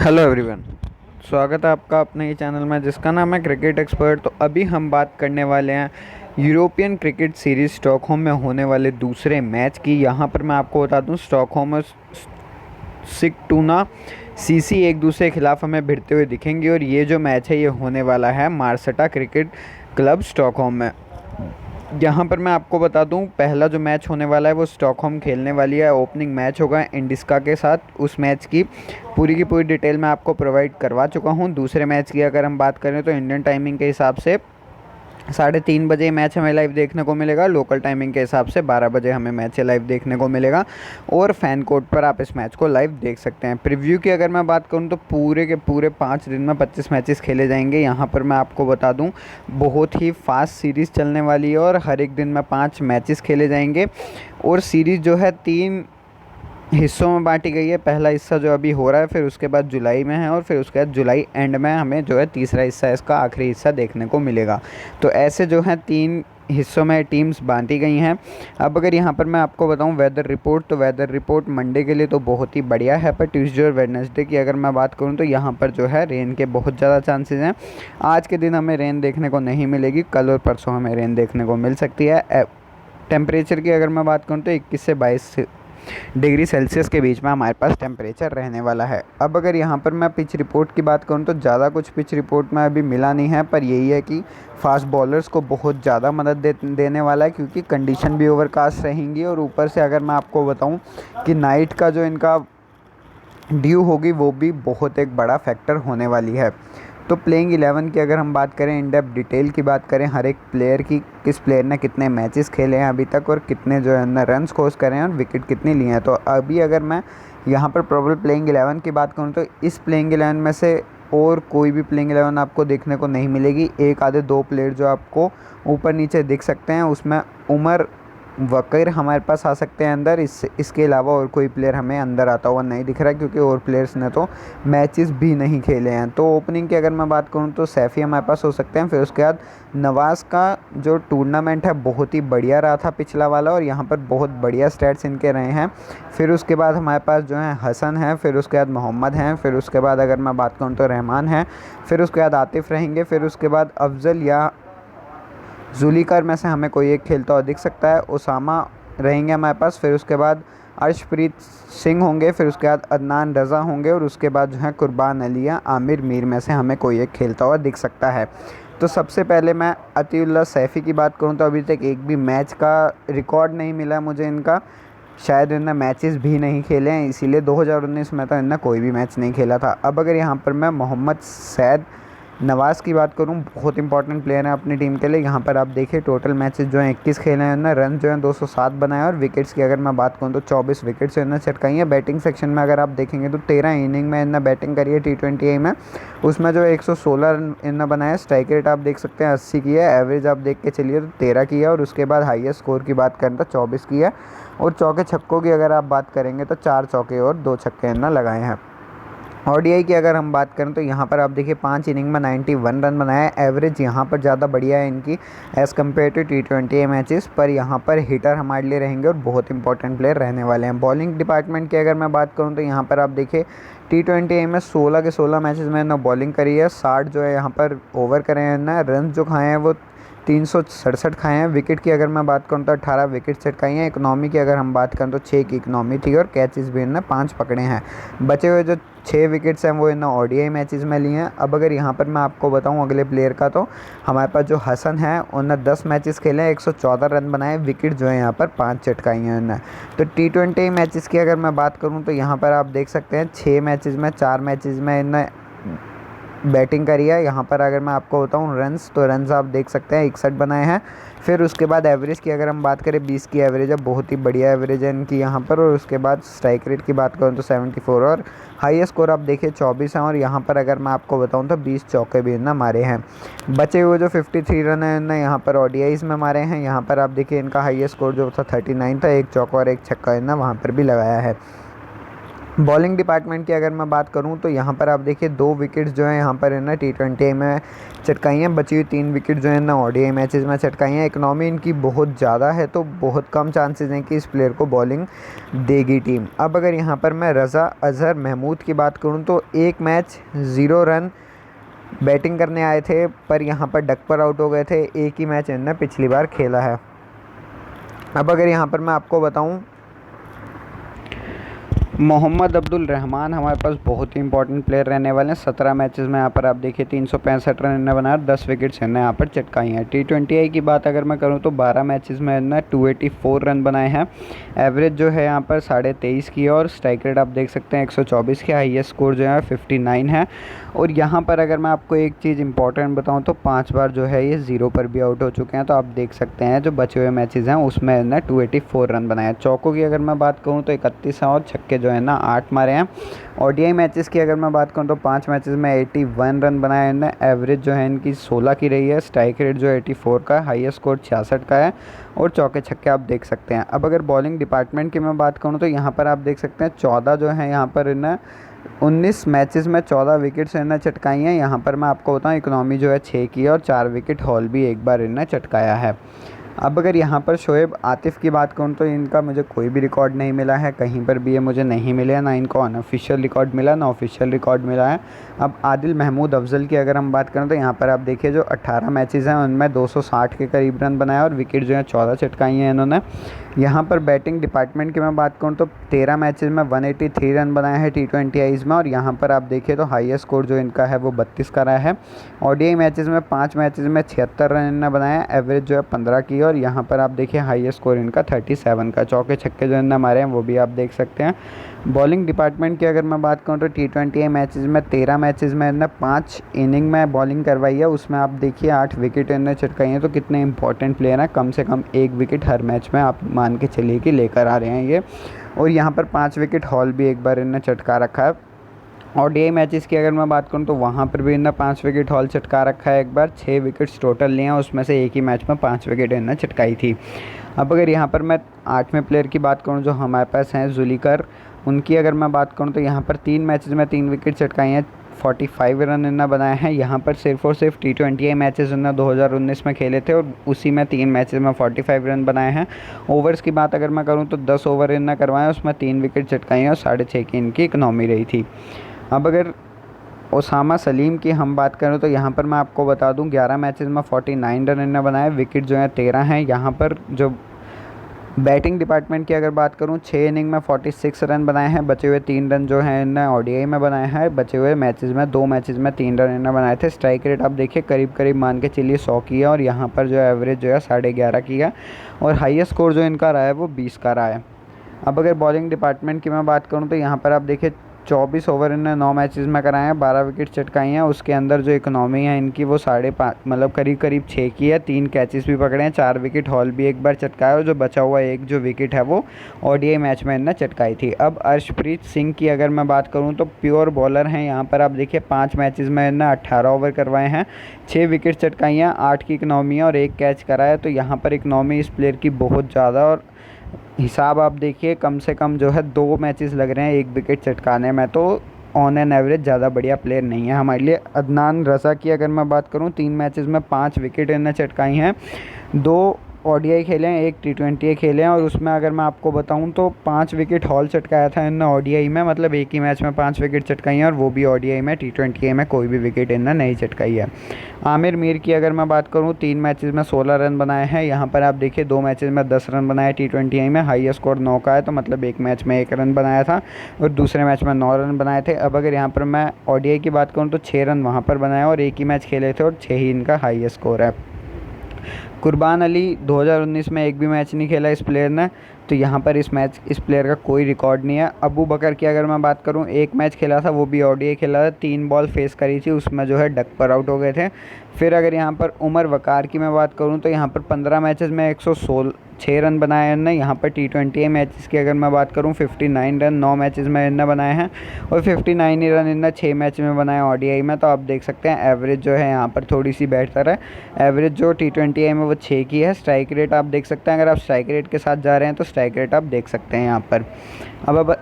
Hello everyone. स्वागत है आपका अपने ही चैनल में जिसका नाम है क्रिकेट एक्सपर्ट। तो अभी हम बात करने वाले हैं यूरोपियन क्रिकेट सीरीज़ स्टॉकहोम में होने वाले दूसरे मैच की। यहाँ पर मैं आपको बता दूँ, स्टॉकहोम और सिगटूना सीसी एक दूसरे के खिलाफ हमें भिड़ते हुए दिखेंगे और ये जो मैच है ये होने वाला है मार्सटा क्रिकेट क्लब स्टॉकहोम में। यहाँ पर मैं आपको बता दूं, पहला जो मैच होने वाला है वो स्टॉकहोम खेलने वाली है। ओपनिंग मैच होगा इंडिस्का के साथ। उस मैच की पूरी डिटेल मैं आपको प्रोवाइड करवा चुका हूँ। दूसरे मैच की अगर हम बात करें तो इंडियन टाइमिंग के हिसाब से 3:30 बजे मैच हमें लाइव देखने को मिलेगा। लोकल टाइमिंग के हिसाब से 12 बजे हमें मैच लाइव देखने को मिलेगा और फैन कोड पर आप इस मैच को लाइव देख सकते हैं। प्रीव्यू की अगर मैं बात करूं तो पूरे के पूरे 5 दिन में 25 मैचेस खेले जाएंगे। यहां पर मैं आपको बता दूं, बहुत ही फास्ट सीरीज़ चलने वाली है और हर एक दिन में 5 मैचेस खेले जाएंगे। और सीरीज़ जो है 3 हिस्सों में बांटी गई है। पहला हिस्सा जो अभी हो रहा है, फिर उसके बाद जुलाई में है और फिर उसके बाद जुलाई एंड में हमें जो है तीसरा हिस्सा, इसका आखिरी हिस्सा देखने को मिलेगा। तो ऐसे जो है 3 हिस्सों में टीम्स बांटी गई हैं। अब अगर यहाँ पर मैं आपको बताऊँ वेदर रिपोर्ट, तो वेदर रिपोर्ट मंडे के लिए तो बहुत ही बढ़िया है, पर ट्यूसडे और वेडनेसडे की अगर मैं बात करूँ तो यहाँ पर जो है रेन के बहुत ज़्यादा चांसेस हैं। आज के दिन हमें रेन देखने को नहीं मिलेगी, कल और परसों हमें रेन देखने को मिल सकती है। टेम्परेचर की अगर मैं बात करूँ तो 21 से 22 डिग्री सेल्सियस के बीच में हमारे पास टेम्परेचर रहने वाला है। अब अगर यहाँ पर मैं पिच रिपोर्ट की बात करूँ तो ज़्यादा कुछ पिच रिपोर्ट में अभी मिला नहीं है, पर यही है कि फास्ट बॉलर्स को बहुत ज़्यादा मदद देने वाला है, क्योंकि कंडीशन भी ओवरकास्ट रहेंगी। और ऊपर से अगर मैं आपको बताऊँ कि नाइट का जो इनका ड्यू होगी वो भी बहुत एक बड़ा फैक्टर होने वाली है। तो प्लेइंग 11 की अगर हम बात करें, इन डेप्थ डिटेल की बात करें हर एक प्लेयर की, किस प्लेयर ने कितने मैचेस खेले हैं अभी तक और कितने जो है ना रन स्कोर करे हैं और विकेट कितनी ली हैं। तो अभी अगर मैं यहाँ पर प्रोबेबल प्लेइंग 11 की बात करूँ तो इस प्लेइंग 11 में से और कोई भी प्लेइंग 11 आपको देखने को नहीं मिलेगी। एक आधे 2 प्लेयर जो आपको ऊपर नीचे दिख सकते हैं, उसमें उमर वकीर हमारे पास आ सकते हैं अंदर। इसके अलावा और कोई प्लेयर हमें अंदर आता हुआ नहीं दिख रहा है, क्योंकि और प्लेयर्स ने तो मैचेस भी नहीं खेले हैं। तो ओपनिंग की अगर मैं बात करूं तो सैफ़ी हमारे पास हो सकते हैं। फिर उसके बाद नवाज़ का जो टूर्नामेंट है बहुत ही बढ़िया रहा था पिछला वाला, और यहाँ पर बहुत बढ़िया स्टैट्स इनके रहे हैं। फिर उसके बाद हमारे पास जो है हसन है, फिर उसके बाद मोहम्मद हैं, फिर उसके बाद अगर मैं बात करूँ तो रहमान है, फिर उसके बाद आतिफ़ रहेंगे, फिर उसके बाद अफजल या जुलीकर में से हमें कोई एक खेलता हुआ दिख सकता है। उसामा रहेंगे हमारे पास, फिर उसके बाद अर्शप्रीत सिंह होंगे, फिर उसके बाद अदनान रज़ा होंगे, और उसके बाद जो है कुर्बान अली या आमिर मीर में से हमें कोई एक खेलता हुआ दिख सकता है। तो सबसे पहले मैं अतीउल्लाह सैफ़ी की बात करूं तो अभी तक एक भी मैच का रिकॉर्ड नहीं मिला मुझे इनका। शायद इन्होंने मैचेस भी नहीं खेले हैं, इसीलिए 2019 में तो इन्होंने कोई भी मैच नहीं खेला था। अब अगर यहाँ पर मैं मोहम्मद सैद नवाज़ की बात करूं, बहुत इंपॉर्टेंट प्लेयर है अपनी टीम के लिए। यहाँ पर आप देखिए टोटल मैचेस जो हैं 21 खेले हैं इन्होंने, रन जो हैं 207 बनाए, और विकेट्स की अगर मैं बात करूं तो 24 विकेट्स इन्होंने छटकाई हैं। बैटिंग सेक्शन में अगर आप देखेंगे तो 13 इनिंग में इन्होंने बैटिंग करी है T20I में, उसमें जो 116 रन इन्होंने बनाया। स्ट्राइक रेट आप देख सकते हैं 80 की है, एवरेज आप देख के चलिए तो 13 की है, और उसके बाद हाईएस्ट स्कोर की बात करें तो 24 की है। और चौके छक्कों की अगर आप बात करेंगे तो 4 चौके और 2 छक्के इन्होंने लगाए हैं। ओडीआई की अगर हम बात करें तो यहाँ पर आप देखिए 5 इनिंग में 91 रन बनाया है। एवरेज यहाँ पर ज़्यादा बढ़िया है इनकी as compare to T20I matches, पर यहाँ पर हिटर हमारे लिए रहेंगे और बहुत इंपॉर्टेंट प्लेयर रहने वाले हैं। बॉलिंग डिपार्टमेंट की अगर मैं बात करूँ तो यहाँ पर आप देखिए T20I में 16 के 16 मैचेस में इन्होंने बॉलिंग करी है। 60 जो है यहाँ पर ओवर करे हैं इन्होंने। रन जो खाए हैं वो 367 खाए हैं। विकेट की अगर मैं बात करूँ तो 18 विकेट चटकाई हैं। इकनॉमी की अगर हम बात करें तो 6 की इकनॉमी थी, और कैचेस भी इन्होंने 5 पकड़े हैं। बचे हुए जो 6 विकेट्स हैं वो इन्होंने ओडीआई मैचेस में लिए हैं। अब अगर यहाँ पर मैं आपको बताऊँ अगले प्लेयर का, तो हमारे पास जो हसन है उन्होंने 10 मैचेस खेले हैं, 114 रन बनाए, विकेट जो है यहाँ पर 5 चटकाई हैं उन्होंने। तो T20I मैचेस की अगर मैं बात करूँ तो यहाँ पर आप देख सकते हैं 6 मैचेस में 4 मैचेस में इन्होंने बैटिंग करी है। यहाँ पर अगर मैं आपको बताऊँ रन्स, तो रन्स आप देख सकते हैं 61 बनाए हैं। फिर उसके बाद एवरेज की अगर हम बात करें 20 की एवरेज है, बहुत ही बढ़िया एवरेज है इनकी यहाँ पर। और उसके बाद स्ट्राइक रेट की बात करूँ तो 74, और हाईएस्ट स्कोर आप देखिए 24 हैं। और यहाँ पर अगर मैं आपको बताऊँ तो 20 चौके भी इन्होंने मारे हैं। बचे हुए जो 53 रन है इन्होंने यहाँ पर ओडीआईज में मारे हैं। यहाँ पर आप देखिए इनका हाईएस्ट स्कोर जो था 39 था, 1 चौका और 1 छक्का इन्होंने वहाँ पर भी लगाया है। बॉलिंग डिपार्टमेंट की अगर मैं बात करूं तो यहाँ पर आप देखिए 2 विकेट्स जो हैं यहाँ पर है ना T20 में चटकाई हैं। बची हुई 3 विकेट जो है ना ODI मैचेस में चटकाई हैं। इकनॉमी इनकी बहुत ज़्यादा है तो बहुत कम चांसेस हैं कि इस प्लेयर को बॉलिंग देगी टीम। अब अगर यहाँ पर मैं रज़ा अज़हर महमूद की बात करूँ तो एक मैच 0 रन बैटिंग करने आए थे पर यहाँ पर डक पर आउट हो गए थे। एक ही मैच इन्होंने पिछली बार खेला है। अब अगर यहाँ पर मैं आपको बताऊँ, मोहम्मद अब्दुल रहमान हमारे पास बहुत ही इंपॉर्टेंट प्लेयर रहने वाले हैं। 17 मैचेस में यहाँ पर आप देखिए 365 रन इन्होंने बनाया और 10 विकेट्स इन्होंने यहाँ पर चटकाई हैं। T20I की बात अगर मैं करूँ तो 12 मैचेस में इन्होंने 284 रन बनाए हैं। एवरेज जो है यहाँ पर 23.5 की है और स्ट्राइक रेट आप देख सकते हैं 124 के। हाईएस्ट स्कोर जो है 59 है। और यहाँ पर अगर मैं आपको एक चीज़ इंपॉर्टेंट बताऊँ तो 5 बार जो है ये 0 पर भी आउट हो चुके हैं। तो आप देख सकते हैं जो बचे हुए मैचेस हैं उसमें इन्होंने 284 रन बनाए हैं। चौकों की अगर मैं बात करूँ तो 31 हैं और छक्के जो है ना 8 मारे हैं। ODI मैचेस की अगर मैं बात करूँ तो 5 मैचेस में 81 रन बनाए इन्होंने। एवरेज जो है इनकी 16 की रही है। स्ट्राइक रेट जो 84 का है। हाईएस्ट स्कोर 66 का है और चौके छक्के आप देख सकते हैं। अब अगर बॉलिंग डिपार्टमेंट की मैं बात करूँ तो यहाँ पर आप देख सकते हैं 14 जो है यहाँ पर इन्हें 19 मैचेस में 14 विकेट्स इन्हें चटकाई हैं। यहाँ पर मैं आपको बताऊँ इकनॉमी जो है 6 की है और 4 विकेट हॉल भी एक बार इन्हें चटकाया है। अब अगर यहाँ पर शोएब आतिफ़ की बात करूँ तो इनका मुझे कोई भी रिकॉर्ड नहीं मिला है, कहीं पर भी ये मुझे नहीं मिले हैं। ना इनको अनऑफिशियल रिकॉर्ड मिला ना ऑफिशियल रिकॉर्ड मिला है। अब आदिल महमूद अफजल की अगर हम बात करें तो यहाँ पर आप देखिए जो 18 मैचेस हैं उनमें 260 के करीब रन बनाए और विकेट जो है 14 चटकाई हैं इन्होंने। यहाँ पर बैटिंग डिपार्टमेंट की मैं बात करूँ तो 13 मैचेस में 183 रन बनाए हैं T20Is में और यहाँ पर आप देखिए तो हाईएस्ट स्कोर जो इनका है वो 32 का रहा है। ODI मैचेस में 5 मैचेस में 76 रन इन्होंने बनाए हैं। एवरेज जो है 15 की और यहाँ पर आप देखिए हाईएस्ट स्कोर इनका 37 का। चौके छक्के जो इन्होंने मारे हैं वो भी आप देख सकते हैं। बॉलिंग डिपार्टमेंट की अगर मैं बात करूँ तो T20I मैचेस में 13 मैचेस में इन्होंने 5 इनिंग में बॉलिंग करवाई है। उसमें आप देखिए 8 विकेट इन्होंने चटकाई हैं। तो कितने इंपॉर्टेंट प्लेयर हैं, कम से कम 1 विकेट हर मैच में आप मान के चलिए कि लेकर आ रहे हैं ये। और यहाँ पर 5 विकेट हॉल भी एक बार इन्होंने चटका रखा है। ODI मैचेस की अगर मैं बात करूँ तो वहाँ पर भी इन्होंने 5 विकेट हॉल चटका रखा है एक बार। 6 विकेट्स टोटल लिए हैं, उसमें से एक ही मैच में 5 विकेट इन्होंने चटकाई थी। अब अगर यहाँ पर मैं 8वें प्लेयर की बात करूँ जो हमारे पास हैं जुलीकर, उनकी अगर मैं बात करूँ तो यहाँ पर 3 मैचेस में 3 विकेट चटकाई हैं। 45 रन इन्होंने बनाए हैं। यहाँ पर सिर्फ और सिर्फ T20I मैचेस इन्होंने 2019 में खेले थे और उसी में 3 मैचेस में 45 रन बनाए हैं। ओवर्स की बात अगर मैं करूँ तो 10 ओवर इन्होंने करवाए, उसमें 3 विकेट चटकाई हैं और 6.5 की इनकी इकनॉमी रही थी। अब अगर ओसामा सलीम की हम बात करें तो यहाँ पर मैं आपको बता दूँ 11 मैचेस में 49 रन इन्होंने बनाए। विकेट जो है 13 हैं। यहाँ पर जो बैटिंग डिपार्टमेंट की अगर बात करूँ 6 इनिंग में 46 रन बनाए हैं। बचे हुए 3 रन जो हैं इन्होंने ODI में बनाए हैं। बचे हुए मैचेस में 2 मैचेस में 3 रन इन्होंने बनाए थे। स्ट्राइक रेट आप देखिए करीब करीब मान के चलिए 100 की है और यहाँ पर जो एवरेज जो है 11.5 की है और हाईएस्ट स्कोर जो इनका रहा है वो 20 का रहा है। अब अगर बॉलिंग डिपार्टमेंट की मैं बात करूँ तो यहाँ पर आप देखिए 24 ओवर इन्होंने 9 मैचेस में कराए हैं, 12 विकेट चटकाई हैं। उसके अंदर जो इकनॉमी है इनकी वो 5.5 मतलब करीब करीब 6 की है। 3 कैचेस भी पकड़े हैं, 4 विकेट हॉल भी एक बार चटकाया और जो बचा हुआ एक जो विकेट है वो ODI मैच में इन्होंने चटकाई थी। अब अर्शप्रीत सिंह की अगर मैं बात करूँ तो प्योर बॉलर हैं। यहाँ पर आप देखिए 5 मैचेस में इन्होंने 18 ओवर करवाए हैं, 6 विकेट चटकाई हैं, 8 की इकनॉमी है और 1 कैच कराया। तो यहाँ पर इकनॉमी इस प्लेयर की बहुत ज़्यादा और हिसाब आप देखिए कम से कम जो है 2 मैचेस लग रहे हैं 1 विकेट चटकाने में। तो ऑन एन एवरेज ज़्यादा बढ़िया प्लेयर नहीं है हमारे लिए। अदनान रज़ा की अगर मैं बात करूँ 3 मैचेस में 5 विकेट इन्होंने चटकाई हैं। 2 ODI खेले हैं, 1 T20I खेले हैं और उसमें अगर मैं आपको बताऊं तो 5 विकेट हॉल चटकाया था इन्होंने ODI में, मतलब एक ही मैच में 5 विकेट चटकाई हैं और वो भी ODI में। T20I में कोई भी विकेट इन्होंने नहीं चटकाई है। आमिर मीर की अगर मैं बात करूं 3 मैचेस में 16 रन बनाए हैं। यहाँ पर आप देखिए 2 मैचेस में 10 रन बनाए T20I में। हाईएस्ट स्कोर 9 का है, तो मतलब एक मैच में 1 रन बनाया था और दूसरे मैच में 9 रन बनाए थे। अब अगर यहाँ पर मैं ODI की बात करूँ तो 6 रन वहाँ पर बनाए और एक ही मैच खेले थे और 6 ही इनका हाईएस्ट स्कोर है। कुर्बान अली 2019 में एक भी मैच नहीं खेला इस प्लेयर ने, तो यहाँ पर इस प्लेयर का कोई रिकॉर्ड नहीं है। अबू बकर की अगर मैं बात करूँ 1 मैच खेला था, वो भी ODI खेला था, 3 बॉल फेस करी थी, उसमें जो है डक पर आउट हो गए थे। फिर अगर यहाँ पर उमर वकार की मैं बात करूँ तो यहाँ पर 15 मैचेस में 106 रन बनाए इन्होंने। यहाँ पर T20I मैचेस की अगर मैं बात करूँ 59 रन 9 मैचेस में इन्होंने बनाए हैं और 59 ही रन इन्होंने 6 मैच में बनाए ODI में। तो आप देख सकते हैं एवरेज जो है यहाँ पर थोड़ी सी बेहतर है। एवरेज जो T20I में वो 6 की है। स्ट्राइक रेट आप देख सकते हैं, अगर आप स्ट्राइक रेट के साथ जा रहे हैं तो स्ट्राइक रेट आप देख सकते हैं यहाँ पर। अब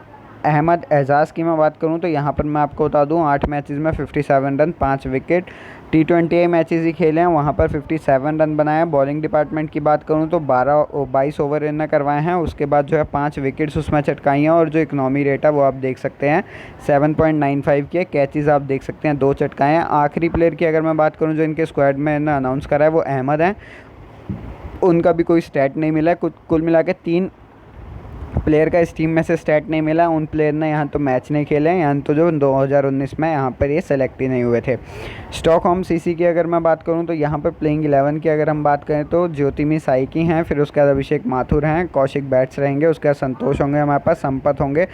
अहमद एजाज़ की मैं बात करूं तो यहाँ पर मैं आपको बता दूं 8 मैचेस में 57 रन 5 विकेट। T20 मैचेस ही खेले हैं, वहाँ पर 57 रन बनाए हैं। बॉलिंग डिपार्टमेंट की बात करूँ तो 22 ओवर इन्होंने करवाए हैं, उसके बाद जो है 5 विकेट्स उसमें चटकाई हैं और जो इकनॉमी रेट है वो आप देख सकते हैं 7.95 की है। कैचेज़ आप देख सकते हैं 2 चटकाए हैं। आखिरी प्लेयर की अगर मैं बात करूँ जो इनके स्क्वाड में इन्होंने अनाउंस करा है वो अहमद है, उनका भी कोई स्टैट नहीं मिला है। कुल मिला के 3 प्लेयर का इस टीम में से स्टैट नहीं मिला। उन प्लेयर ने यहाँ तो मैच नहीं खेले हैं, यहाँ तो जो 2019 में यहाँ पर ये सेलेक्ट ही नहीं हुए थे। स्टॉकहोम सीसी की अगर मैं बात करूँ तो यहाँ पर प्लेइंग 11 की अगर हम बात करें तो ज्योतिमी साइकी हैं, फिर उसके बाद अभिषेक माथुर हैं, कौशिक बैट्स रहेंगे, उसके बाद संतोष होंगे हमारे पास, संपत होंगे,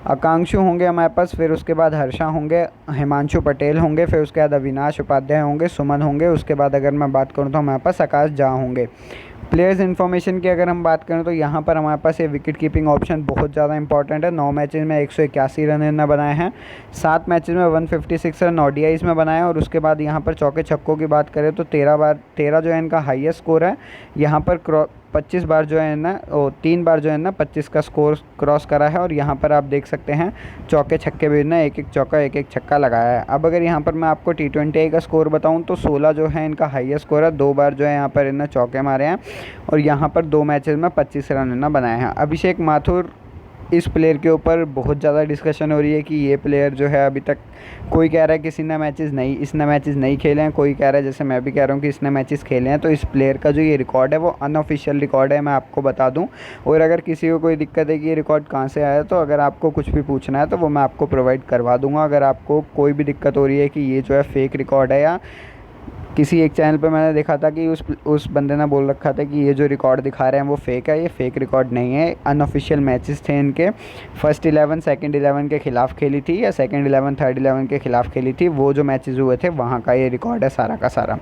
आकांक्षु होंगे हमारे पास, फिर उसके बाद हर्षा होंगे, हिमांशु पटेल होंगे, फिर उसके बाद अविनाश उपाध्याय होंगे, सुमन होंगे, उसके बाद अगर मैं बात करूँ तो हमारे पास आकाश झा होंगे। प्लेयर्स इन्फॉर्मेशन की अगर हम बात करें तो यहाँ पर हमारे पास ये विकेट कीपिंग ऑप्शन बहुत ज़्यादा इंपॉर्टेंट है। 9 मैचेस में 181 रन इन्होंने बनाए हैं, 7 मैचेस में 156 रन ODIs में बनाए हैं, और उसके बाद यहाँ पर चौके छक्कों की बात करें तो 13 जो है इनका हाईएस्ट स्कोर है। यहाँ पर 25 बार जो है ना 3 बार जो है ना 25 का स्कोर क्रॉस करा है, और यहाँ पर आप देख सकते हैं चौके छक्के भी ना एक चौका एक छक्का लगाया है। अब अगर यहाँ पर मैं आपको T20 का स्कोर बताऊँ तो 16 जो है इनका हाईएस्ट स्कोर है, 2 बार जो है यहाँ पर इन्हें चौके मारे हैं, और यहाँ पर 2 मैचेस में 25 रन इन्हें बनाए हैं। अभिषेक माथुर, इस प्लेयर के ऊपर बहुत ज़्यादा डिस्कशन हो रही है कि ये प्लेयर जो है अभी तक, कोई कह रहा है कि इसने मैचेस नहीं खेले हैं, कोई कह रहा है, जैसे मैं भी कह रहा हूँ कि इसने मैचेस खेले हैं। तो इस प्लेयर का जो ये रिकॉर्ड है वो अनऑफिशियल रिकॉर्ड है, मैं आपको बता दूं। और अगर किसी को कोई दिक्कत है कि ये रिकॉर्ड कहाँ से आया, तो अगर आपको कुछ भी पूछना है तो वो मैं आपको प्रोवाइड करवा दूँगा। अगर आपको कोई भी दिक्कत हो रही है कि ये जो है फेक रिकॉर्ड है, या किसी एक चैनल पे मैंने देखा था कि उस बंदे ने बोल रखा था कि ये जो रिकॉर्ड दिखा रहे हैं वो फेक है, ये फेक रिकॉर्ड नहीं है। अनऑफिशियल मैचेस थे इनके, फर्स्ट 11 सेकंड 11 के ख़िलाफ़ खेली थी, या सेकंड 11 थर्ड 11 के ख़िलाफ़ खेली थी, वो जो मैचेस हुए थे वहाँ का ये रिकॉर्ड है सारा का सारा।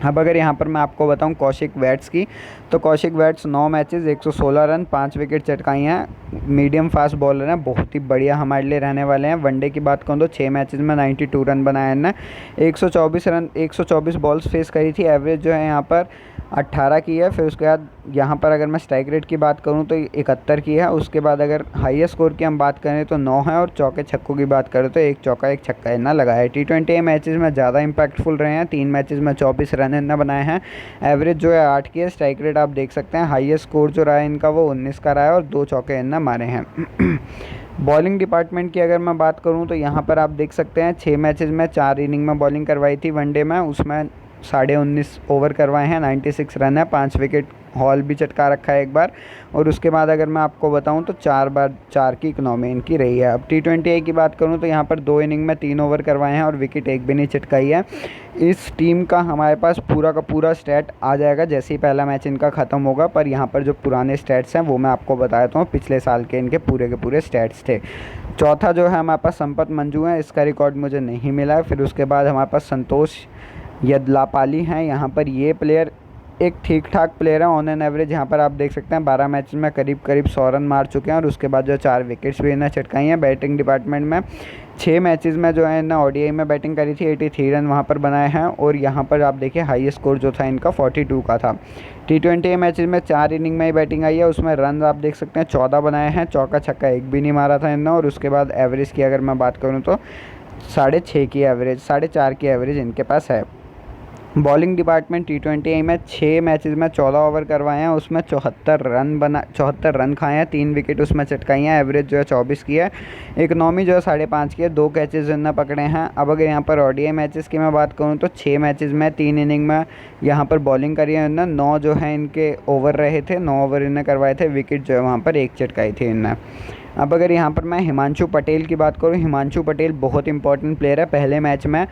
अब अगर यहाँ पर मैं आपको बताऊँ कौशिक बैट्स की, तो कौशिक बैट्स 9 मैचेस 116 रन 5 विकेट चटकाई हैं। मीडियम फास्ट बॉलर हैं, बहुत ही बढ़िया हमारे लिए रहने वाले हैं। वनडे की बात करूँ तो 6 मैचेस में 92 रन बनाए हैं, 124 बॉल्स फेस करी थी, एवरेज जो है यहाँ पर 18 की है। फिर उसके बाद यहाँ पर अगर मैं स्ट्राइक रेट की बात करूँ तो 71 की है। उसके बाद अगर हाईएस्ट स्कोर की हम बात करें तो 9 है, और चौके छक्कों की बात करें तो 1 चौका 1 छक्का इतना लगाया है। T20 मैचेस में ज़्यादा इंपैक्टफुल रहे हैं, 3 मैचेस में 24 रन इतना बनाए हैं, एवरेज जो है 8 की है। स्ट्राइक रेट आप देख सकते हैं, हाईएस्ट स्कोर जो रहा है इनका वो 19 का रहा है, और 2 चौके इतना मारे हैं। बॉलिंग डिपार्टमेंट की अगर मैं बात करूं तो यहाँ पर आप देख सकते हैं 6 मैचेस में 4 इनिंग में बॉलिंग करवाई थी वनडे में, उसमें 19.5 ओवर करवाए हैं, 96 रन है, 5 विकेट हॉल भी चटका रखा है एक बार। और उसके बाद अगर मैं आपको बताऊं तो 4 की इकनॉमी इनकी रही है। अब T20 की बात करूं तो यहाँ पर 2 इनिंग में 3 ओवर करवाए हैं और विकेट एक भी नहीं चटकाई है। इस टीम का हमारे पास पूरा का पूरा स्टैट आ जाएगा जैसे ही पहला मैच इनका ख़त्म होगा, पर यहाँ पर जो पुराने स्टैट्स हैं वो मैं आपको बता देता हूँ, पिछले साल के इनके पूरे के पूरे स्टैट्स थे। चौथा जो है हमारे पास संपत मंजू है, इसका रिकॉर्ड मुझे नहीं मिला है। फिर उसके बाद हमारे पास संतोष यदलापाली हैं। यहाँ पर ये प्लेयर एक ठीक ठाक प्लेयर है, ऑन एन एवरेज यहाँ पर आप देख सकते हैं 12 मैच में करीब 100 रन मार चुके हैं, और उसके बाद जो 4 विकेट्स भी इन्हें चटकाई हैं। बैटिंग डिपार्टमेंट में 6 मैचेस में जो है इन्हें ODI में बैटिंग करी थी, 83 रन वहाँ पर बनाए हैं, और यहाँ पर आप देखिए हाईएस्ट स्कोर जो था इनका 42 का था। T20 मैचेस में 4 इनिंग में ही बैटिंग आई है, उसमें रन आप देख सकते हैं 14 बनाए हैं, चौका छक्का एक भी नहीं मारा था इन्होंने। और उसके बाद एवरेज की अगर मैं बात करूँ तो 6.5 की एवरेज, 4.5 की एवरेज इनके पास है। बॉलिंग डिपार्टमेंट T20 में 6 मैचेस में 14 ओवर करवाए हैं, उसमें 74 रन खाए हैं, 3 विकेट उसमें चटकाई हैं, एवरेज जो है 24 की है। इकनॉमी जो है 5.5 की है, 2 कैचेज इन्होंने पकड़े हैं। अब अगर यहाँ पर ODI मैचेस की मैं बात करूँ तो 6 मैचेस में 3 इनिंग में यहाँ पर बॉलिंग करी है इन्होंने, 9 जो है इनके ओवर रहे थे, 9 ओवर इन्हें करवाए थे, विकेट जो है वहाँ पर 1 चटकाई थी इन्हें। अब अगर यहाँ पर मैं हिमांशु पटेल की बात करूँ, हिमांशु पटेल बहुत इंपॉर्टेंट प्लेयर है। पहले मैच में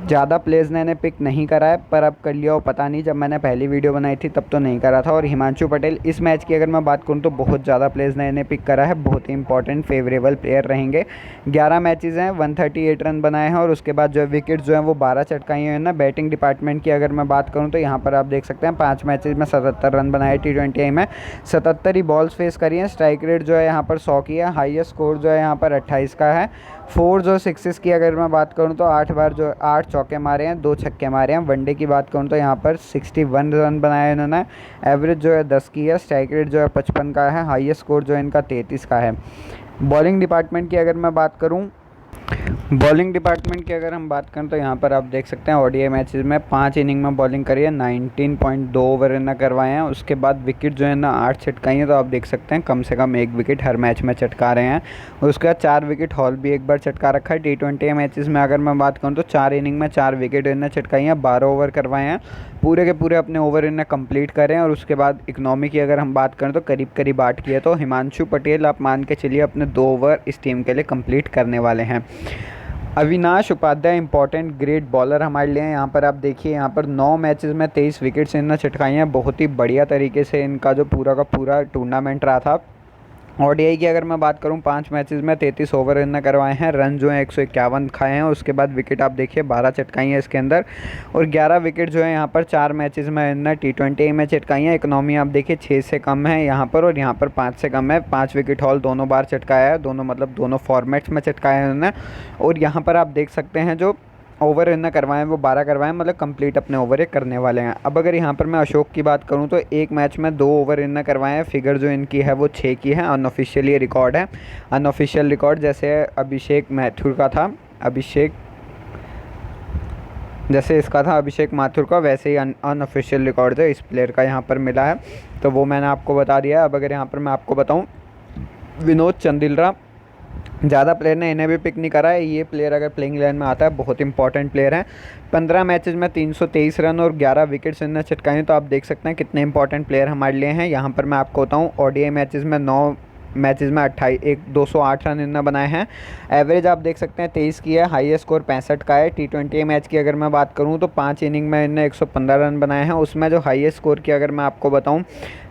ज़्यादा प्लेयर्स ने इन्हें पिक नहीं करा है, पर अब कर लिया हो पता नहीं, जब मैंने पहली वीडियो बनाई थी तब तो नहीं करा था। और हिमांशु पटेल इस मैच की अगर मैं बात करूँ तो बहुत ज़्यादा प्लेयर्स ने इन्हें पिक करा है, बहुत ही इंपॉर्टेंट फेवरेबल प्लेयर रहेंगे। 11 मैचेज़ हैं, 138 रन बनाए हैं, और उसके बाद जो है विकेट जो है वो 12 चटकाई हैं ना। बैटिंग डिपार्टमेंट की अगर मैं बात करूँ तो यहाँ पर आप देख सकते हैं 5 मैचेज़ में 77 रन बनाए, T20 में 77 ही बॉल्स फेस करी हैं। स्ट्राइक रेट जो है यहाँ पर 100 की है, हाईएस्ट स्कोर जो है यहाँ पर 28 का है। 4 जो 6 की अगर मैं बात करूँ तो 8 बार जो 8 चौके मारे हैं, 2 छक्के मारे हैं। वनडे की बात करूँ तो यहाँ पर 61 रन बनाए इन्होंने, एवरेज जो है 10 की है। स्ट्राइक रेट जो है 55 का है, हाईएस्ट स्कोर जो है इनका 33 का है। बॉलिंग डिपार्टमेंट की अगर मैं बात करूं, बॉलिंग डिपार्टमेंट की अगर हम बात करें तो यहाँ पर आप देख सकते हैं ओडीआई मैचेस में 5 इनिंग में बॉलिंग करी है, 19.2 ओवर इन्हें करवाए हैं। उसके बाद विकेट जो है ना 8 चटकाई हैं, तो आप देख सकते हैं कम से कम 1 विकेट हर मैच में चटका रहे हैं। और उसके बाद 4 विकेट हॉल भी एक बार चटका रखा है। T20 मैचेस में अगर मैं बात करूँ तो 4 इनिंग में 4 विकेट इन्हें चटकाई हैं, 12 ओवर करवाए हैं, पूरे के पूरे अपने ओवर इन्हें कंप्लीट करें। और उसके बाद इकनॉमी की अगर हम बात करें तो करीब करीब 8 की है। तो हिमांशु पटेल आप मान के चलिए अपने 2 ओवर इस टीम के लिए कंप्लीट करने वाले हैं। Avinash Upadhyay important great bowler हमारे लिए हैं। यहाँ पर आप देखिए, यहाँ पर 9 मैचेस में 23 विकेट्स इन्होंने चटकाई हैं। बहुत ही बढ़िया तरीके से इनका जो पूरा का पूरा टूर्नामेंट रहा था। ओडीआई की अगर मैं बात करूं 5 मैचेस में 33 ओवर इन्होंने करवाए हैं, रन जो है 151 खाए हैं। उसके बाद विकेट आप देखिए 12 चटकाई हैं इसके अंदर, और 11 विकेट जो है यहाँ पर 4 मैचेस में इन्होंने T20 में चटकाई हैं। इकनॉमी आप देखिए 6 से कम है यहाँ पर, और यहाँ पर 5 से कम है। 5 विकेट हॉल दोनों बार चटकाया है, दोनों मतलब दोनों फॉर्मेट्स में चटकाया है उन्होंने। और यहाँ पर आप देख सकते हैं जो ओवर इन्हें करवाएं वो 12 करवाएं, मतलब कंप्लीट अपने ओवर ये करने वाले हैं। अब अगर यहाँ पर मैं अशोक की बात करूँ तो एक मैच में 2 ओवर इन्हें करवाए हैं। फिगर जो इनकी है वो 6 की है। अनऑफिशियल ये रिकॉर्ड है, अनऑफिशियल रिकॉर्ड जैसे अभिषेक मैथुर का था, जैसे इसका था अभिषेक माथुर का, वैसे ही अनऑफिशियल रिकॉर्ड जो इस प्लेयर का यहाँ पर मिला है, तो वो मैंने आपको बता दिया है। अब अगर यहाँ पर मैं आपको बताऊँ, विनोद चंदिलरा, ज़्यादा प्लेयर ने इन्हें भी पिक नहीं करा है। ये प्लेयर अगर प्लेइंग लाइन में आता है बहुत इंपॉर्टेंट प्लेयर है। 15 मैचेस में 323 रन और 11 विकेट्स इन्हें चटकाए हैं, तो आप देख सकते हैं कितने इंपॉर्टेंट प्लेयर हमारे लिए हैं। यहाँ पर मैं आपको बताऊँ, ओडीआई मैचेस में 9 मैचेस में 208 रन इन्होंने बनाए हैं। एवरेज आप देख सकते हैं 23 की है, हाईएस्ट स्कोर 65 का है। T20 मैच की अगर मैं बात करूं तो 5 इनिंग में इन्होंने 115 रन बनाए हैं। उसमें जो हाईएस्ट स्कोर की अगर मैं आपको बताऊं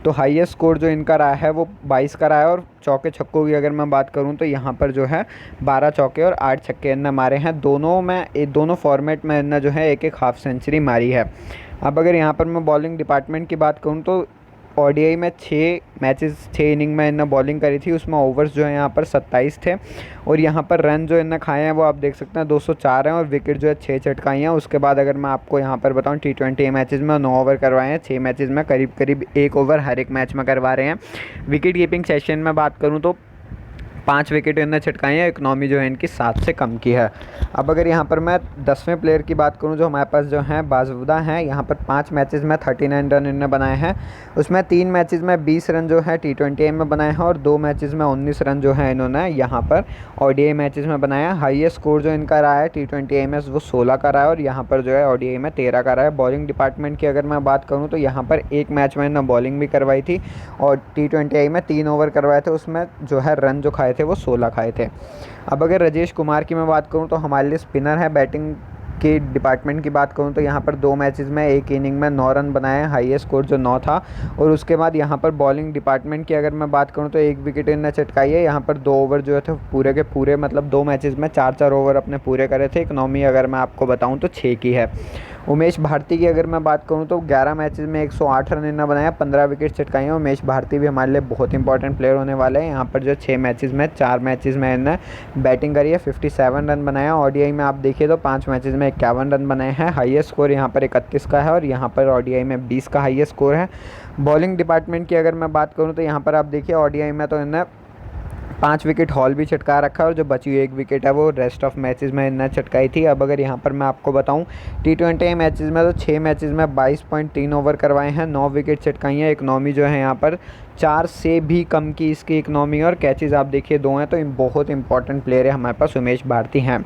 तो हाईएस्ट स्कोर जो इनका रहा है वो 22 का रहा है। और चौके छक्कों की अगर मैं बात करूं तो यहाँ पर जो है 12 चौके और 8 छक्के इन्होंने मारे हैं। दोनों फॉर्मेट में इन्होंने जो है एक हाफ सेंचुरी मारी है। अब अगर यहाँ पर मैं बॉलिंग डिपार्टमेंट की बात करूँ तो ओडीआई में 6 मैचेस 6 इनिंग में इन्होंने बॉलिंग करी थी। उसमें ओवर्स जो है यहाँ पर 27 थे, और यहाँ पर रन जो इन्होंने खाए हैं वो आप देख सकते हैं 204 हैं, और विकेट जो है 6 चटकाई हैं। उसके बाद अगर मैं आपको यहाँ पर बताऊँ T20 मैचेस में 9 ओवर करवाए हैं, 6 मैचेस में करीब करीब 1 ओवर हर एक मैच में करवा रहे हैं। विकेट कीपिंग सेशन में बात करूँ तो 5 विकेट इन्हें चटकाई हैं। इकनॉमी जो है इनकी 7 से कम की है। अब अगर यहाँ पर मैं 10वें प्लेयर की बात करूँ जो हमारे पास जो हैं बाजुदा हैं, यहाँ पर 5 मैचेस में 39 रन इन्हें बनाए हैं। उसमें 3 मैचेस में 20 रन जो है T20 में बनाए हैं, और 2 मैचेस में 19 रन जो है इन्होंने यहाँ पर ओडीआई मैचेस में बनाया है। हाईएस्ट स्कोर जो इनका रहा है T20 में वो 16 का रहा है, और यहाँ पर जो है ओडीआई में 13 का रहा है। बॉलिंग डिपार्टमेंट की अगर मैं बात करूँ तो यहाँ पर एक मैच में इन्होंने बॉलिंग भी करवाई थी, और T20 में 3 ओवर करवाए थे, उसमें जो है रन जो खाए थे वो 16 खाए थे। अब अगर राजेश कुमार की मैं बात करूं तो हमारे लिए स्पिनर है। बैटिंग के डिपार्टमेंट की बात करूं तो यहाँ पर 2 मैचेस में 1 इनिंग में 9 रन बनाए हैं, हाईएस्ट स्कोर जो 9 था। और उसके बाद यहाँ पर बॉलिंग डिपार्टमेंट की अगर मैं बात करूँ तो 1 विकेट इन्हें चटकाई है। यहाँ पर 2 ओवर जो थे पूरे के पूरे, मतलब 2 मैचेस में 4-4 ओवर अपने पूरे करे थे। इकनॉमी अगर मैं आपको बताऊँ तो 6 की है। उमेश भारती की अगर मैं बात करूं तो 11 मैचेस में 108 रन इन्होंने बनाया, 15 विकेट चटकाई हैं। उमेश भारती भी हमारे लिए बहुत इंपॉर्टेंट प्लेयर होने वाले हैं। यहाँ पर जो 6 मैचेस में 4 मैचेस में इन्होंने बैटिंग करी है, 57 रन बनाया। ओडीआई में आप देखिए तो 5 मैचेस में 51 रन बनाए हैं। हाईएस्ट स्कोर यहाँ पर 31 का है, और यहाँ पर ओडीआई में 20 का हाईएस्ट स्कोर है। बॉलिंग डिपार्टमेंट की अगर मैं बात करूँ तो यहाँ पर आप देखिए ओडीआई में तो इन्हें 5 विकेट हॉल भी चटका रखा है, और जो बची हुई 1 विकेट है वो रेस्ट ऑफ मैचेस में इन्हें चटकाई थी। अब अगर यहाँ पर मैं आपको बताऊँ T20 मैचेस में तो 6 मैचेस में 22.3 ओवर करवाए हैं, 9 विकेट चटकाई हैं। इकनॉमी जो है यहाँ पर 4 से भी कम की इसकी इकनॉमी, और कैचेज़ आप देखिए 2 हैं। तो बहुत इंपॉर्टेंट प्लेयर है हमारे पास उमेश भारती हैं।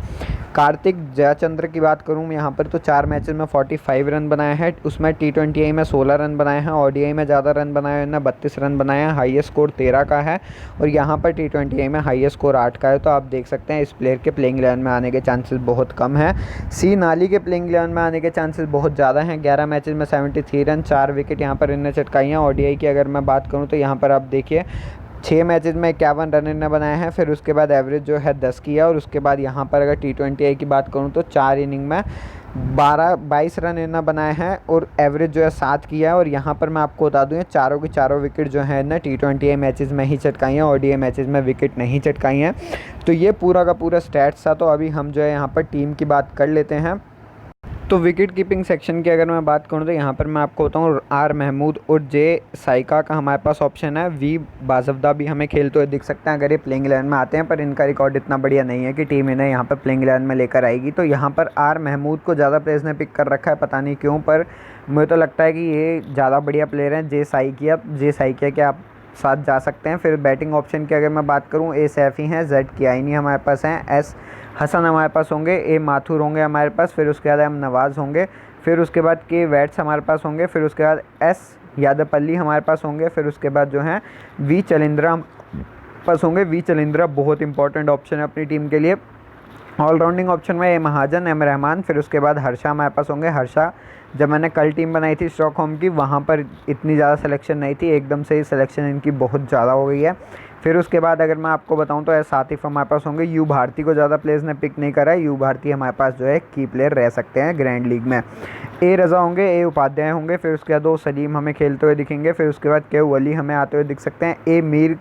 कार्तिक जयचंद्र की बात करूँ यहाँ पर तो 4 मैचेस में 45 रन बनाए हैं। उसमें T20 में 16 रन बनाए हैं, ओडीआई में ज़्यादा रन बनाए हैं, 32 रन बनाए हैं। हाईएस्ट स्कोर 13 का है, और यहाँ पर T20 में हाईएस्ट स्कोर 8 का है। तो आप देख सकते हैं इस प्लेयर के प्लेइंग 11 में आने के चांसेस बहुत कम हैं। सी नाली के प्लेइंग 11 में आने के चांसेस बहुत ज़्यादा हैं। 11 मैचेस में 73 रन, 4 विकेट यहाँ पर इन्हें चटकाई हैं। ओडीआई की अगर मैं बात करूँ तो यहाँ पर आप देखिए 6 मैचेस में 51 रन इन्हें बनाए हैं। फिर उसके बाद एवरेज जो है 10 की है, और उसके बाद यहाँ पर अगर T20 की बात करूँ तो 4 इनिंग में 22 रन इन्हें बनाए हैं, और एवरेज जो है 7 की है। और यहाँ पर मैं आपको बता दूँ चारों की चारों विकेट जो है इन्हें T20 मैचेस में ही चटकाई हैं, ओडीआई मैचेस में विकेट नहीं चटकाई हैं। तो ये पूरा का पूरा स्टैट्स था। तो अभी हम जो है यहाँ पर टीम की बात कर लेते हैं। तो विकेट कीपिंग सेक्शन की अगर मैं बात करूं तो यहाँ पर मैं आपको बताऊं आर महमूद और जे साइका का हमारे पास ऑप्शन है। वी बाजवदा भी हमें खेलते हुए दिख सकते हैं अगर ये प्लेइंग 11 में आते हैं, पर इनका रिकॉर्ड इतना बढ़िया नहीं है कि टीम इन्हें यहाँ पर प्लेइंग 11 में लेकर आएगी। तो यहाँ पर आर महमूद को ज़्यादा प्लेयर्स ने पिक कर रखा है, पता नहीं क्यों, पर मुझे तो लगता है कि ये ज़्यादा बढ़िया प्लेयर हैं। जे साइकिया के आप साथ जा सकते हैं। फिर बैटिंग ऑप्शन की अगर मैं बात करूं, ए सैफ़ी हैं, जेड कियानी हमारे पास हैं, एस हसन हमारे पास होंगे, ए माथुर होंगे हमारे पास, फिर उसके बाद एम नवाज़ होंगे, फिर उसके बाद के वैट्स हमारे पास होंगे, फिर उसके बाद एस यादवपल्ली हमारे पास होंगे, फिर उसके बाद जो हैं वी चलिंद्रा पास होंगे। वी चलिंद्रा बहुत इंपॉर्टेंट ऑप्शन है अपनी टीम के लिए। ऑलराउंडिंग ऑप्शन में ए महाजन, एम रहमान, फिर उसके बाद हर्षा हमारे पास होंगे। हर्षा जब मैंने कल टीम बनाई थी स्टॉकहोम की, वहाँ पर इतनी ज़्यादा सिलेक्शन नहीं थी, एकदम से ही सिलेक्शन इनकी बहुत ज़्यादा हो गई है। फिर उसके बाद अगर मैं आपको बताऊं तो एस आतिफ हमारे पास होंगे। यू भारती को ज़्यादा प्लेयर्स ने पिक नहीं करा है, यू भारती हमारे पास जो है की प्लेयर रह सकते हैं ग्रैंड लीग में। ए रज़ा होंगे, ए उपाध्याय होंगे, फिर उसके बाद दो सलीम हमें खेलते हुए दिखेंगे, फिर उसके बाद के वली हमें आते हुए दिख सकते हैं। ए मीर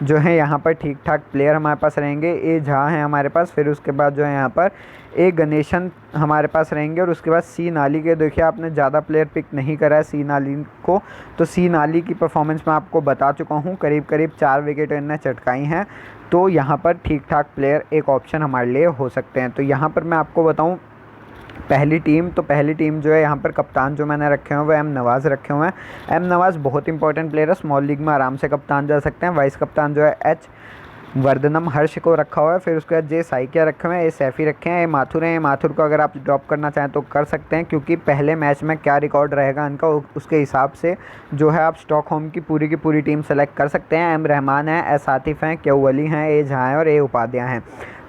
जो है यहाँ पर ठीक ठाक प्लेयर हमारे पास रहेंगे। ए झा हैं हमारे पास, फिर उसके बाद जो है यहाँ पर ए गणेशन हमारे पास रहेंगे, और उसके बाद सी नाली के देखिए आपने ज़्यादा प्लेयर पिक नहीं करा है सी नाली को, तो सी नाली की परफॉर्मेंस मैं आपको बता चुका हूँ, करीब करीब 4 विकेट इन्हें चटकाई हैं। तो यहाँ पर ठीक ठाक प्लेयर एक ऑप्शन हमारे लिए हो सकते हैं। तो यहाँ पर मैं आपको बताऊँ पहली टीम जो है यहाँ पर कप्तान जो मैंने रखे हुए हैं वो एम नवाज़ रखे हुए हैं। एम नवाज़ बहुत इंपॉर्टेंट प्लेयर है, स्मॉल लीग में आराम से कप्तान जा सकते हैं। वाइस कप्तान जो है एच वर्धनम हर्ष को रखा हुआ है, फिर उसके बाद जे साइकिया रखे हुए हैं, ए सैफ़ी रखे हैं, ए माथुर हैं। ए माथुर को अगर आप ड्रॉप करना चाहें तो कर सकते हैं, क्योंकि पहले मैच में क्या रिकॉर्ड रहेगा इनका उसके हिसाब से जो है आप स्टॉकहोम की पूरी टीम सेलेक्ट कर सकते हैं। एम रहमान है, एस आतिफ हैं, क्यू वली हैं, ए झा हैं और ए उपाध्याय हैं।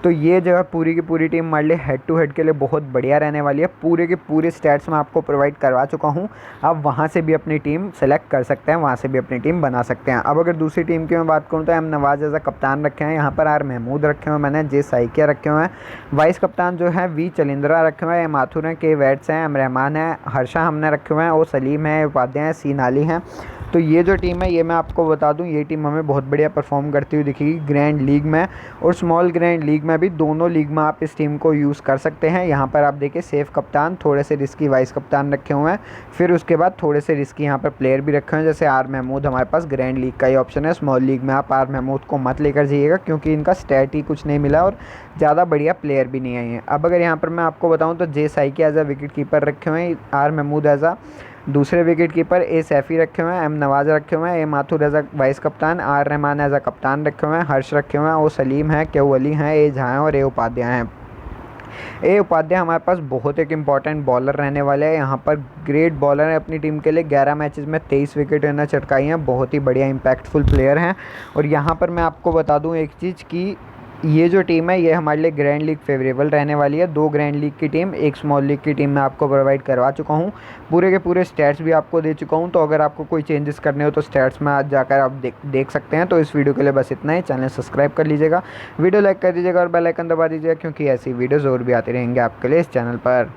तो ये जो है पूरी की पूरी टीम हमारे लिए हेड टू हेड के लिए बहुत बढ़िया रहने वाली है। पूरे के पूरे स्टैट्स मैं आपको प्रोवाइड करवा चुका हूँ, आप वहाँ से भी अपनी टीम सेलेक्ट कर सकते हैं, वहाँ से भी अपनी टीम बना सकते हैं। अब अगर दूसरी टीम की मैं बात करूँ तो एम नवाज़ एज अ कप्तान रखे हैं, यहाँ पर आर महमूद रखे हुए मैंने, जे साइकिया रखे हुए हैं। वाइस कप्तान जो है वी चलिंद्रा रखे हुए हैं, माथुर हैं, के वैट्स हैं, एम रहमान है, हर्षा हमने रखे हुए हैं, ओ सलीम है, उपाध्याय हैं, सी नाली हैं। तो ये जो टीम है ये मैं आपको बता दूं, ये टीम हमें बहुत बढ़िया परफॉर्म करती हुई दिखेगी ग्रैंड लीग में और स्मॉल ग्रैंड लीग में भी। दोनों लीग में आप इस टीम को यूज़ कर सकते हैं। यहाँ पर आप देखिए सेफ कप्तान, थोड़े से रिस्की वाइस कप्तान रखे हुए हैं, फिर उसके बाद थोड़े से रिस्की यहाँ पर प्लेयर भी रखे हुए हैं, जैसे आर महमूद हमारे पास ग्रैंड लीग का ही ऑप्शन है। स्मॉल लीग में आप आर महमूद को मत लेकर जाइएगा, क्योंकि इनका स्टैट ही कुछ नहीं मिला और ज़्यादा बढ़िया प्लेयर भी नहीं आए हैं। अब अगर यहाँ पर मैं आपको बताऊँ तो जे साइकी एज अ विकेट कीपर रखे हुए हैं, आर महमूद एज अ दूसरे विकेट कीपर, ए सैफ़ी रखे हुए हैं, एम नवाज़ रखे हुए हैं, ए माथुर एज अ वाइस कप्तान, आर रहमान एज अ कप्तान रखे हुए हैं, हर्ष रखे हुए हैं, ओ सलीम है, क्यू वली हैं, ए झा हैं और ए उपाध्याय हैं। ए उपाध्याय हमारे पास बहुत एक इंपॉर्टेंट बॉलर रहने वाले हैं, यहाँ पर ग्रेट बॉलर है अपनी टीम के लिए। 11 मैचेस में 23 विकेट इन्हें चटकाई हैं, बहुत ही बढ़िया इम्पैक्टफुल प्लेयर हैं। और यहाँ पर मैं आपको बता दूँ एक चीज़ कि ये जो टीम है ये हमारे लिए ग्रैंड लीग फेवरेबल रहने वाली है। 2 ग्रैंड लीग की टीम, 1 स्मॉल लीग की टीम मैं आपको प्रोवाइड करवा चुका हूँ, पूरे के पूरे स्टैट्स भी आपको दे चुका हूँ। तो अगर आपको कोई चेंजेस करने हो तो स्टैट्स में आज जाकर आप देख सकते हैं। तो इस वीडियो के लिए बस इतना ही। चैनल सब्सक्राइब कर लीजिएगा, वीडियो लाइक कर दीजिएगा और बेल आइकन दबा दीजिएगा, क्योंकि ऐसी वीडियोज़ और भी आती रहेंगे आपके लिए इस चैनल पर।